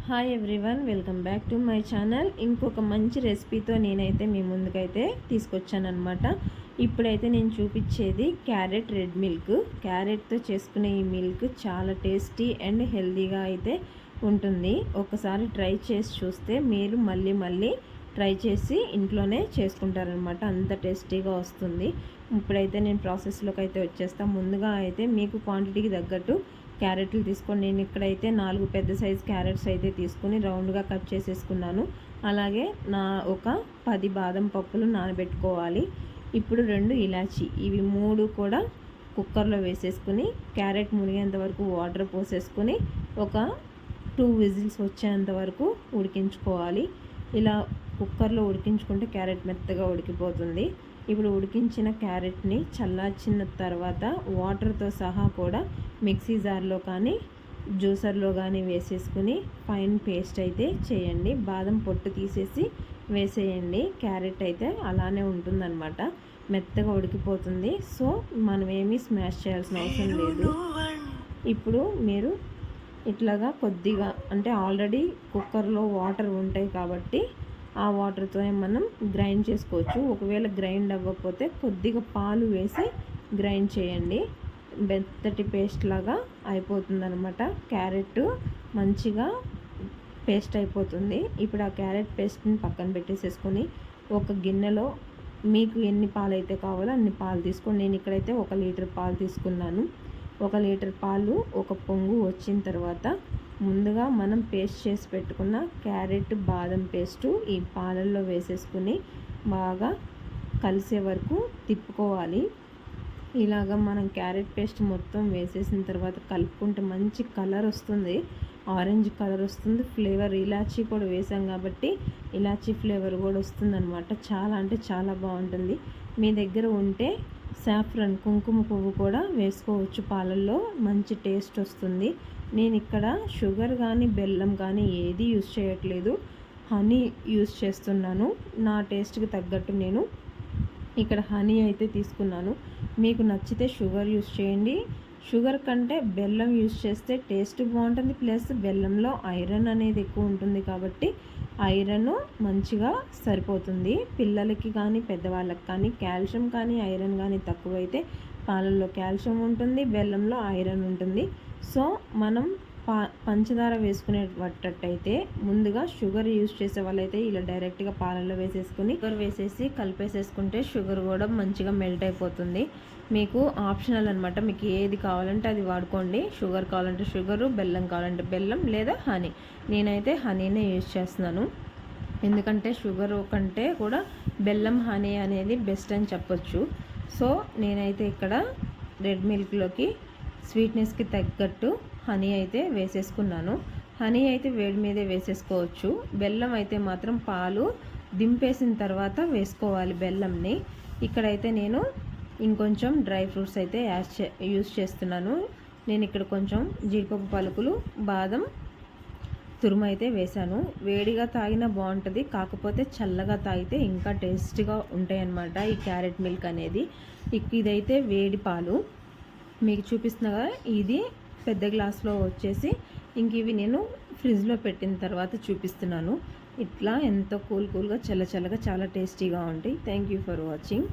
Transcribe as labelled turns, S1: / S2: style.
S1: Hi everyone, welcome back to my channel. ఇంకొక మంచి రెసిపీతో నేనైతే మీ ముందుకైతే తీసుకొచ్చానమాట. ఇప్పుడైతే నేను చూపించేది క్యారెట్ రెడ్ మిల్క్. క్యారెట్తో చేసుకునే ఈ మిల్క్ చాలా టేస్టీ అండ్ హెల్తీగా అయితే ఉంటుంది. ఒకసారి ట్రై చేసి చూస్తే మీరు మళ్ళీ ట్రై చేసి ఇంట్లోనే చేసుకుంటారనమాట. అంత టేస్టీగా వస్తుంది. ఇప్పుడైతే నేను ప్రాసెస్లోకి అయితే వచ్చేస్తాను. ముందుగా అయితే మీకు క్వాంటిటీకి తగ్గట్టు క్యారెట్లు తీసుకొని నేను ఇక్కడైతే 4 పెద్ద సైజు క్యారెట్స్ అయితే తీసుకొని రౌండ్గా కట్ చేసేసుకున్నాను. అలాగే ఒక 10 బాదం పప్పులు నానబెట్టుకోవాలి. ఇప్పుడు 2 ఇలాచి, ఇవి 3 కూడా కుక్కర్లో వేసేసుకుని క్యారెట్ మునిగేంత వరకు వాటర్ పోసేసుకుని ఒక 2 విజిల్స్ వచ్చేంత వరకు ఉడికించుకోవాలి. ఇలా కుక్కర్లో ఉడికించుకుంటే క్యారెట్ మెత్తగా ఉడికిపోతుంది. ఇప్పుడు ఉడికించిన క్యారెట్ని చల్లార్చిన తర్వాత వాటర్తో సహా కూడా మిక్సీ జార్లో కానీ జ్యూసర్లో కానీ వేసేసుకుని ఫైన్ పేస్ట్ అయితే చేయండి. బాదం పొట్టు తీసేసి వేసేయండి. క్యారెట్ అయితే అలానే ఉంటుందన్నమాట, మెత్తగా ఉడికిపోతుంది. సో మనం ఏమీ స్మాష్ చేయాల్సిన అవసరం లేదు. ఇప్పుడు మీరు ఇట్లాగా కొద్దిగా, అంటే ఆల్రెడీ కుక్కర్లో వాటర్ ఉంటాయి కాబట్టి ఆ వాటర్తో మనం గ్రైండ్ చేసుకోవచ్చు. ఒకవేళ గ్రైండ్ అవ్వకపోతే కొద్దిగా పాలు వేసి గ్రైండ్ చేయండి. మెత్తటి పేస్ట్ లాగా అయిపోతుందన్నమాట. క్యారెట్ మంచిగా పేస్ట్ అయిపోతుంది. ఇప్పుడు ఆ క్యారెట్ పేస్ట్ని పక్కన పెట్టేసేసుకొని ఒక గిన్నెలో మీకు ఎన్ని పాలు అయితే కావాలో అన్ని పాలు తీసుకొని, నేను ఇక్కడైతే 1 లీటర్ పాలు తీసుకున్నాను. 1 లీటర్ పాలు ఒక పొంగు వచ్చిన తర్వాత ముందుగా మనం పేస్ట్ చేసి పెట్టుకున్న క్యారెట్ బాదం పేస్టు ఈ పాలల్లో వేసేసుకుని బాగా కలిసే వరకు తిప్పుకోవాలి. ఇలాగ మనం క్యారెట్ పేస్ట్ మొత్తం వేసేసిన తర్వాత కలుపుకుంటే మంచి కలర్ వస్తుంది, ఆరెంజ్ కలర్ వస్తుంది. ఫ్లేవర్ ఇలాచీ కూడా వేసాం కాబట్టి ఇలాచీ ఫ్లేవర్ కూడా వస్తుంది అనమాట. చాలా అంటే చాలా బాగుంటుంది. మీ దగ్గర ఉంటే సాఫ్రన్ కుంకుమ పువ్వు కూడా వేసుకోవచ్చు పాలల్లో, మంచి టేస్ట్ వస్తుంది. నేను ఇక్కడ షుగర్ కానీ బెల్లం కానీ ఏది యూజ్ చేయట్లేదు, హనీ యూజ్ చేస్తున్నాను. నా టేస్ట్కి తగ్గట్టు నేను ఇక్కడ హనీ అయితే తీసుకున్నాను. మీకు నచ్చితే షుగర్ యూజ్ చేయండి. షుగర్ కంటే బెల్లం యూజ్ చేస్తే టేస్ట్ బాగుంటుంది. ప్లస్ బెల్లంలో ఐరన్ అనేది ఎక్కువ ఉంటుంది కాబట్టి ఐరన్ మంచిగా సరిపోతుంది. పిల్లలకి కానీ పెద్దవాళ్ళకి కానీ కాల్షియం కానీ ఐరన్ కానీ తక్కువైతే పాలల్లో కాల్షియం ఉంటుంది, బెల్లంలో ఐరన్ ఉంటుంది. సో మనం పంచదార వేసుకునేటట్టయితే ముందుగా షుగర్ యూజ్ చేసే వాళ్ళైతే ఇలా డైరెక్ట్గా పాలల్లో వేసేసుకుని షుగర్ వేసేసి కలిపేసేసుకుంటే షుగర్ కూడా మంచిగా మెల్ట్ అయిపోతుంది. మీకు ఆప్షనల్ అనమాట, మీకు ఏది కావాలంటే అది వాడుకోండి. షుగర్ కావాలంటే షుగరు, బెల్లం కావాలంటే బెల్లం, లేదా హనీ. నేనైతే హనీనే యూజ్ చేస్తున్నాను, ఎందుకంటే షుగర్ కంటే కూడా బెల్లం హనీ అనేది బెస్ట్ అని చెప్పొచ్చు. సో నేనైతే ఇక్కడ రెడ్ మిల్క్లోకి స్వీట్నెస్కి తగ్గట్టు హనీ అయితే వేసేసుకున్నాను. హనీ అయితే వేడి మీదే వేసేసుకోవచ్చు. బెల్లం అయితే మాత్రం పాలు దింపేసిన తర్వాత వేసుకోవాలి బెల్లంని. ఇక్కడైతే నేను ఇంకొంచెం డ్రై ఫ్రూట్స్ అయితే యూజ్ చేస్తున్నాను. నేను ఇక్కడ కొంచెం జీడిపప్పు పలుకులు, బాదం తురుము అయితే వేశాను. వేడిగా తాగినా బాగుంటుంది, కాకపోతే చల్లగా తాగితే ఇంకా టేస్టీగా ఉంటాయి అన్నమాట ఈ క్యారెట్ మిల్క్ అనేది. ఇదైతే వేడి పాలు మీకు చూపిస్తున్నా కదా, ఇది పెద్ద గ్లాస్లో వచ్చేసి ఇంక ఇవి నేను ఫ్రిడ్జ్లో పెట్టిన తర్వాత చూపిస్తున్నాను. ఇట్లా ఎంతో కూల్గా చల్లగా చాలా టేస్టీగా ఉంటాయి. Thank you for watching.